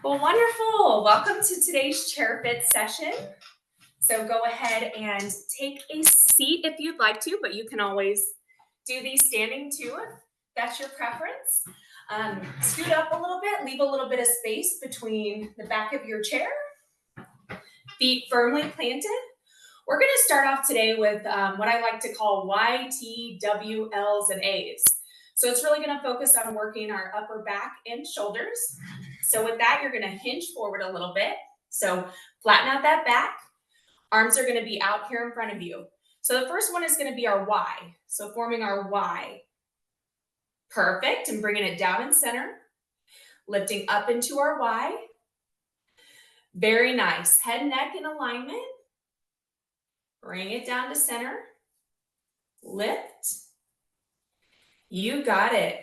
Well, wonderful. Welcome to today's Chair Fit session. So go ahead and take a seat if you'd like to, but you can always do these standing too if that's your preference. Scoot up a little bit, leave a little bit of space between the back of your chair, feet firmly planted. We're going to start off today with what I like to call Y, T, W, Ls, and As. So it's really going to focus on working our upper back and shoulders. So with that, you're going to hinge forward a little bit. So flatten out that back. Arms are going to be out here in front of you. So the first one is going to be our Y. So forming our Y. Perfect. And bringing it down in center. Lifting up into our Y. Very nice. Head, neck in alignment. Bring it down to center. Lift. You got it.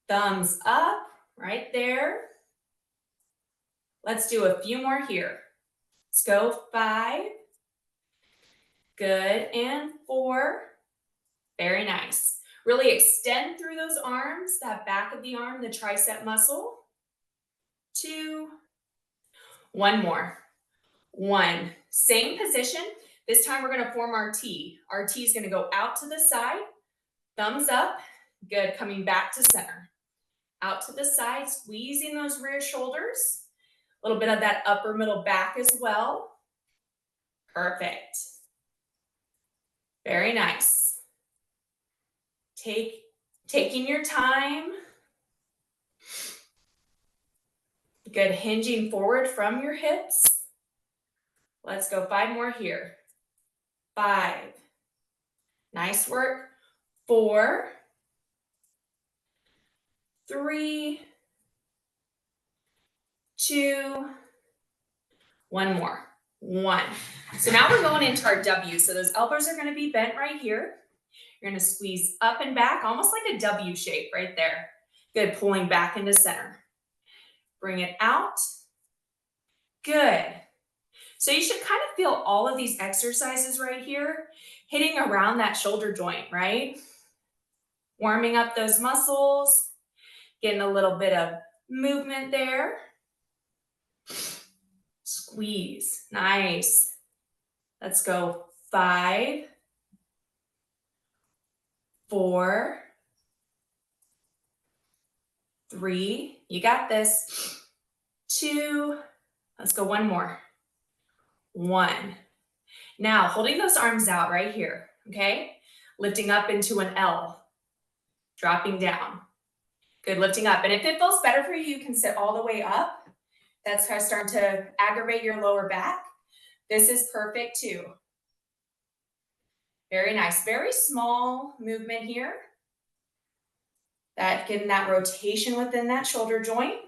Thumbs up right there. Let's do a few more here. Let's go 5. Good. And 4. Very nice. Really extend through those arms, that back of the arm, the tricep muscle. 2. One more. 1. Same position. This time we're going to form our T. Our T is going to go out to the side. Thumbs up. Good. Coming back to center. Out to the side, squeezing those rear shoulders. A little bit of that upper middle back as well. Perfect. Very nice. Taking your time. Good. Hinging forward from your hips. Let's go 5 more here. 5. Nice work. 4. 3. 2. One more. 1. So now we're going into our W. So those elbows are going to be bent right here. You're going to squeeze up and back, almost like a W shape right there. Good. Pulling back into center. Bring it out. Good. So you should kind of feel all of these exercises right here hitting around that shoulder joint, right? Warming up those muscles, getting a little bit of movement there. Squeeze. Nice. Let's go 5, 4, 3. You got this. 2. Let's go one more. 1. Now, holding those arms out right here, okay? Lifting up into an L. Dropping down. Good, lifting up. And if it feels better for you, you can sit all the way up. That's kind of starting to aggravate your lower back. This is perfect too. Very nice. Very small movement here. Getting that rotation within that shoulder joint.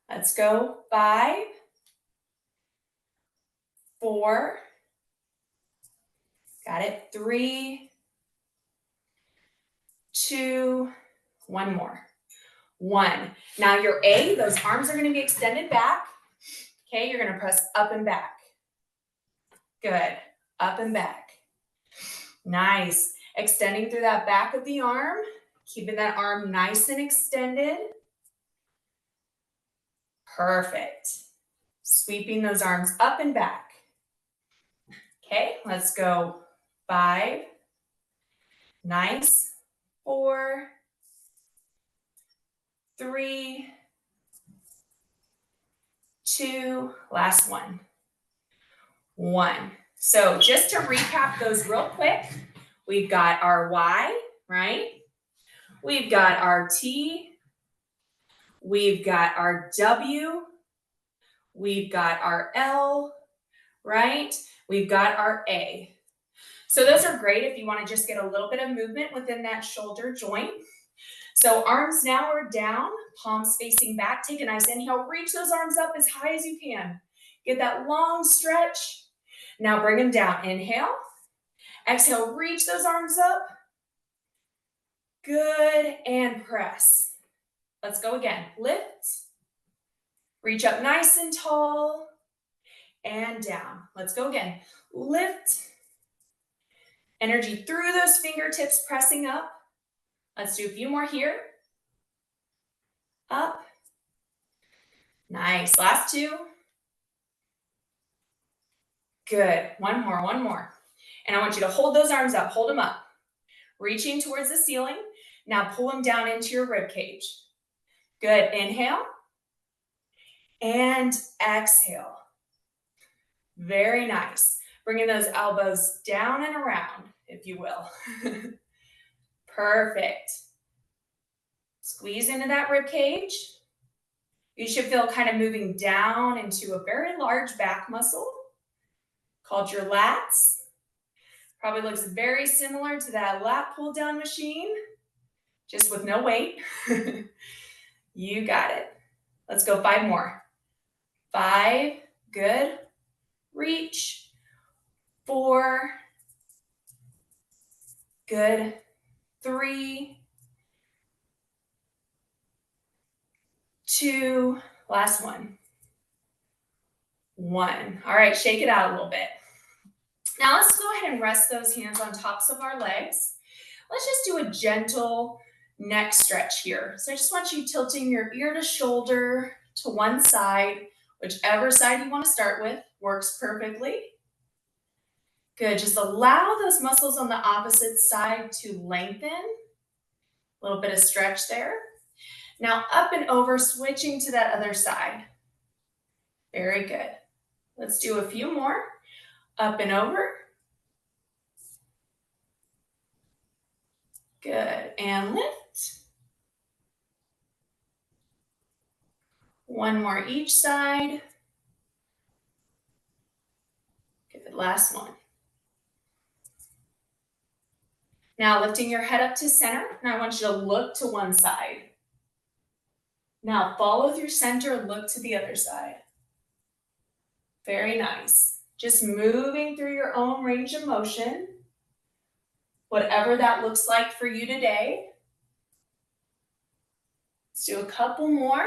Let's go 5, 4. Got it. 3, 2. One more. 1. Now your A, those arms are going to be extended back. Okay, you're going to press up and back. Good. Up and back. Nice. Extending through that back of the arm. Keeping that arm nice and extended. Perfect. Sweeping those arms up and back. Okay, let's go 5. Nice. 4. 3. 2. Last one. 1. So just to recap those real quick, we've got our Y, right? We've got our T. We've got our W. We've got our L, right? We've got our A. So those are great if you want to just get a little bit of movement within that shoulder joint. So arms now are down, palms facing back. Take a nice inhale, reach those arms up as high as you can. Get that long stretch. Now bring them down. Inhale. Exhale, reach those arms up. Good, and press. Let's go again. Lift. Reach up nice and tall. And down. Let's go again. Lift. Energy through those fingertips, pressing up. Let's do a few more here. Up Nice. Last two. Good. One more, one more. And I want you to hold those arms up. Hold them up. Reaching towards the ceiling. Now pull them down into your rib cage. Good. Inhale. And exhale. Very nice. Bringing those elbows down and around, if you will. Perfect. Squeeze into that rib cage. You should feel kind of moving down into a very large back muscle called your lats. Probably looks very similar to that lat pull down machine, just with no weight. You got it. Let's go 5 more. 5, good. Reach. 4, good. 3, 2, last one. 1. All right, shake it out a little bit. Now let's go ahead and rest those hands on tops of our legs. Let's just do a gentle neck stretch here. So I just want you tilting your ear to shoulder to one side, whichever side you want to start with, works perfectly. Good, just allow those muscles on the opposite side to lengthen. A little bit of stretch there. Now up and over, switching to that other side. Very good. Let's do a few more. Up and over. Good, and lift. One more each side. Good, last one. Now lifting your head up to center, and I want you to look to one side. Now follow through center and look to the other side. Very nice. Just moving through your own range of motion, whatever that looks like for you today. Let's do a couple more.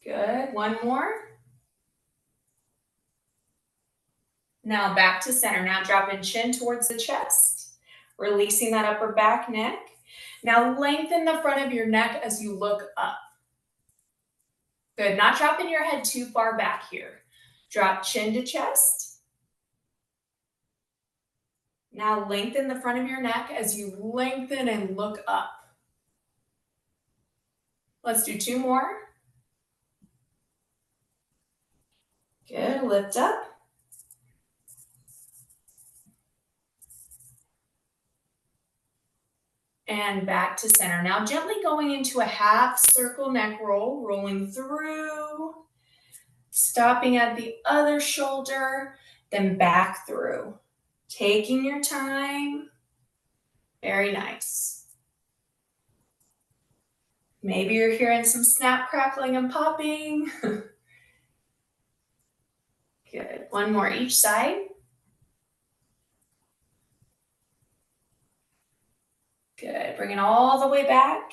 Good, one more. Now back to center. Now dropping chin towards the chest, releasing that upper back neck. Now lengthen the front of your neck as you look up. Good, not dropping your head too far back here. Drop chin to chest. Now lengthen the front of your neck as you lengthen and look up. Let's do 2 more. Good, lift up. And back to center. Now gently going into a half circle neck roll, rolling through, stopping at the other shoulder, then back through. Taking your time. Very nice. Maybe you're hearing some snap, crackling, and popping. Good. One more each side. Good. Bring it all the way back.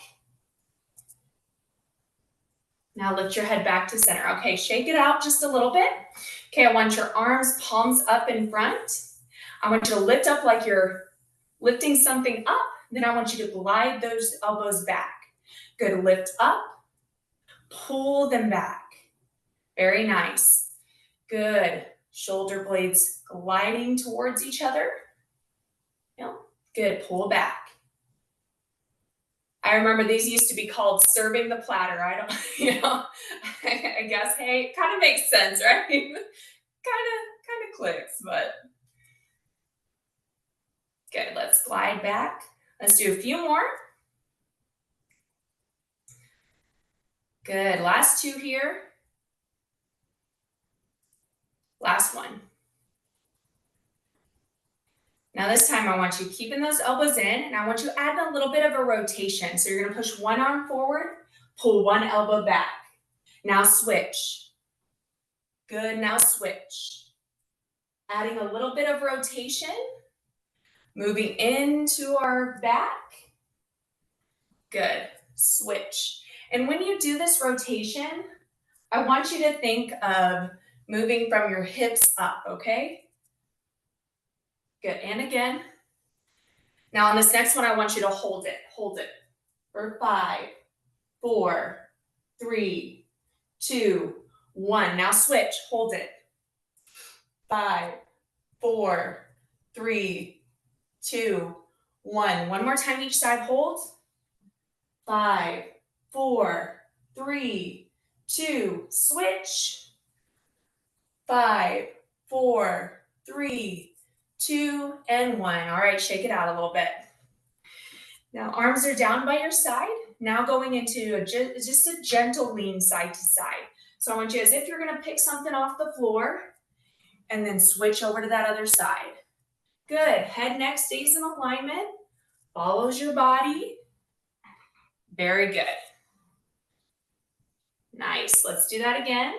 Now lift your head back to center. Okay, shake it out just a little bit. Okay, I want your arms, palms up in front. I want you to lift up like you're lifting something up. Then I want you to glide those elbows back. Good, lift up, pull them back. Very nice. Good, shoulder blades gliding towards each other. Yep. Good, pull back. I remember these used to be called serving the platter. I don't, I guess, hey, it kind of makes sense, right? kind of clicks, but good. Let's glide back. Let's do a few more. Good. Last 2 here. Last one. Now this time I want you keeping those elbows in, and I want you adding a little bit of a rotation. So you're going to push one arm forward, pull one elbow back. Now switch. Good, now switch. Adding a little bit of rotation, moving into our back. Good, switch. And when you do this rotation, I want you to think of moving from your hips up, okay? Good, and again. Now on this next one, I want you to hold it for 5, 4, 3, 2, 1. Now switch, hold it. 5, 4, 3, 2, 1. One more time each side, hold. 5, 4, 3, 2, switch. 5, 4, 3, 2, and 1. All right, shake it out a little bit. Now arms are down by your side. Now going into just a gentle lean side to side. So I want you, as if you're gonna pick something off the floor and then switch over to that other side. Good, head, neck stays in alignment, follows your body. Very good. Nice, let's do that again.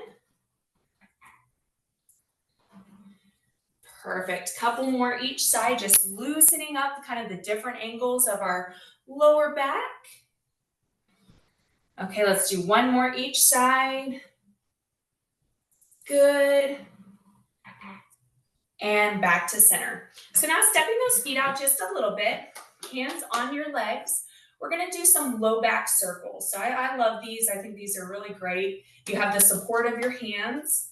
Perfect, couple more each side, just loosening up kind of the different angles of our lower back. Okay, let's do one more each side. Good. And back to center. So now stepping those feet out just a little bit, hands on your legs. We're gonna do some low back circles. So I love these, I think these are really great. You have the support of your hands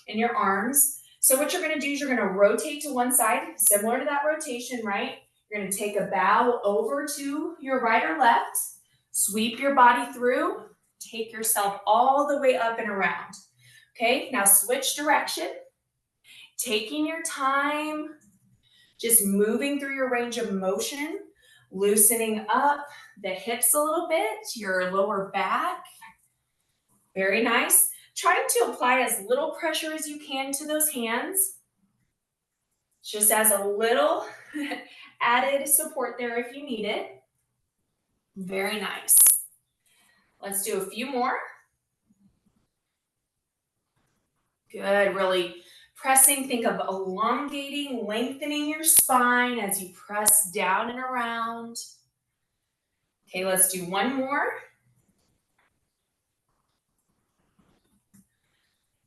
and your arms. So what you're gonna do is you're gonna rotate to one side, similar to that rotation, right? You're gonna take a bow over to your right or left, sweep your body through, take yourself all the way up and around. Okay, now switch direction. Taking your time, just moving through your range of motion, loosening up the hips a little bit, your lower back. Very nice. Trying to apply as little pressure as you can to those hands, just as a little added support there if you need it. Very nice. Let's do a few more. Good, really pressing, think of elongating, lengthening your spine as you press down and around. Okay, let's do one more.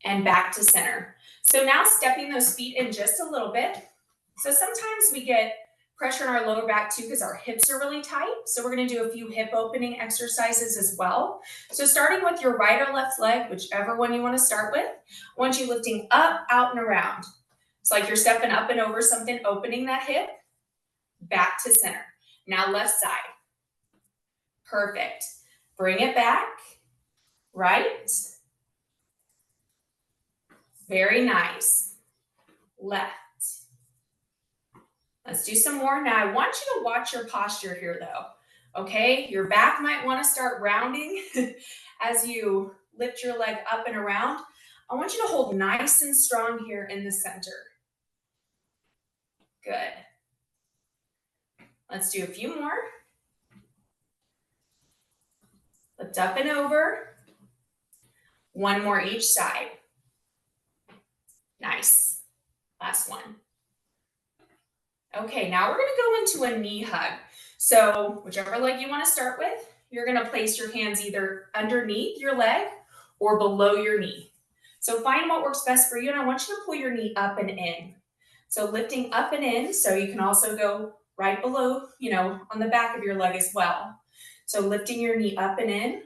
And back to center. So now stepping those feet in just a little bit. So sometimes we get pressure in our lower back too because our hips are really tight. So we're gonna do a few hip opening exercises as well. So starting with your right or left leg, whichever one you wanna start with, I want you lifting up, out, and around. It's like you're stepping up and over something, opening that hip, back to center. Now left side. Perfect. Bring it back, right. Very nice. Left. Let's do some more. Now I want you to watch your posture here though. Okay, your back might want to start rounding as you lift your leg up and around. I want you to hold nice and strong here in the center. Good. Let's do a few more. Lift up and over. One more each side. Nice. Last one. Okay, now we're gonna go into a knee hug. So whichever leg you wanna start with, you're gonna place your hands either underneath your leg or below your knee. So find what works best for you, and I want you to pull your knee up and in. So lifting up and in, so you can also go right below, on the back of your leg as well. So lifting your knee up and in,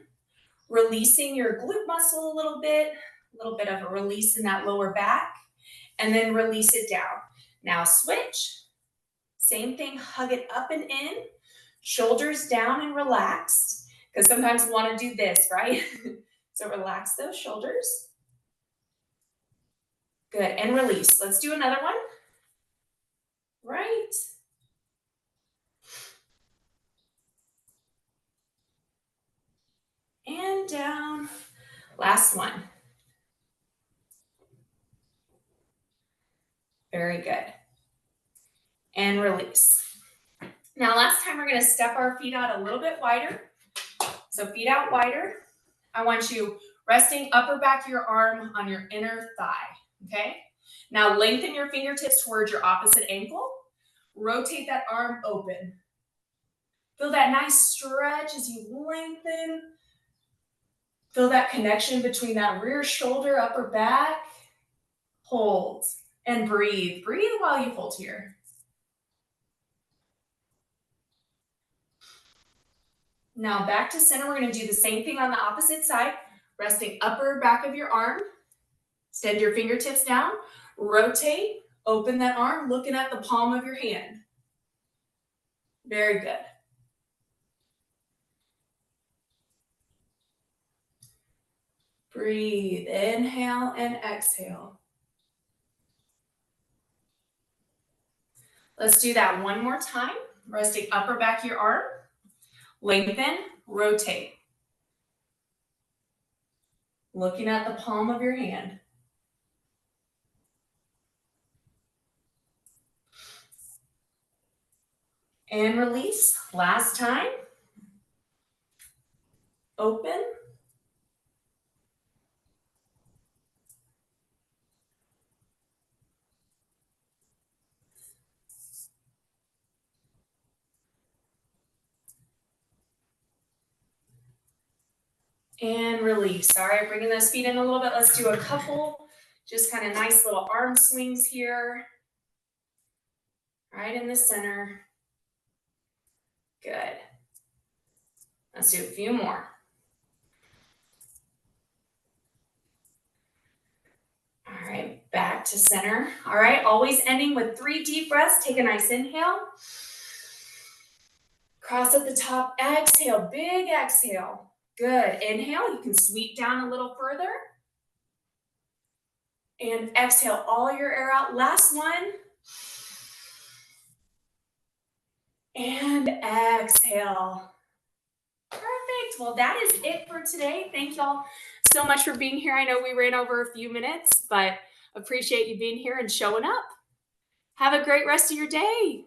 releasing your glute muscle a little bit of a release in that lower back, and then release it down. Now switch. Same thing, hug it up and in, shoulders down and relaxed, because sometimes we want to do this, right? So relax those shoulders. Good, and release. Let's do another one. Right. And down. Last one. Very good. And release. Now last time we're going to step our feet out a little bit wider. So feet out wider. I want you resting upper back of your arm on your inner thigh, okay? Now lengthen your fingertips towards your opposite ankle. Rotate that arm open. Feel that nice stretch as you lengthen. Feel that connection between that rear shoulder, upper back. Hold and breathe. Breathe while you hold here. Now back to center. We're going to do the same thing on the opposite side. Resting upper back of your arm. Extend your fingertips down. Rotate. Open that arm, looking at the palm of your hand. Very good. Breathe. Inhale and exhale. Let's do that one more time. Resting upper back of your arm. Lengthen. Rotate. Looking at the palm of your hand. And release. Last time. Open. And release. All right, bringing those feet in a little bit. Let's do a couple, just kind of nice little arm swings here. Right in the center. Good. Let's do a few more. All right, back to center. All right, always ending with 3 deep breaths. Take a nice inhale. Cross at the top, exhale, big exhale. Good, inhale, you can sweep down a little further. And exhale all your air out. Last one. And exhale. Perfect. Well, that is it for today. Thank y'all so much for being here. I know we ran over a few minutes, but appreciate you being here and showing up. Have a great rest of your day.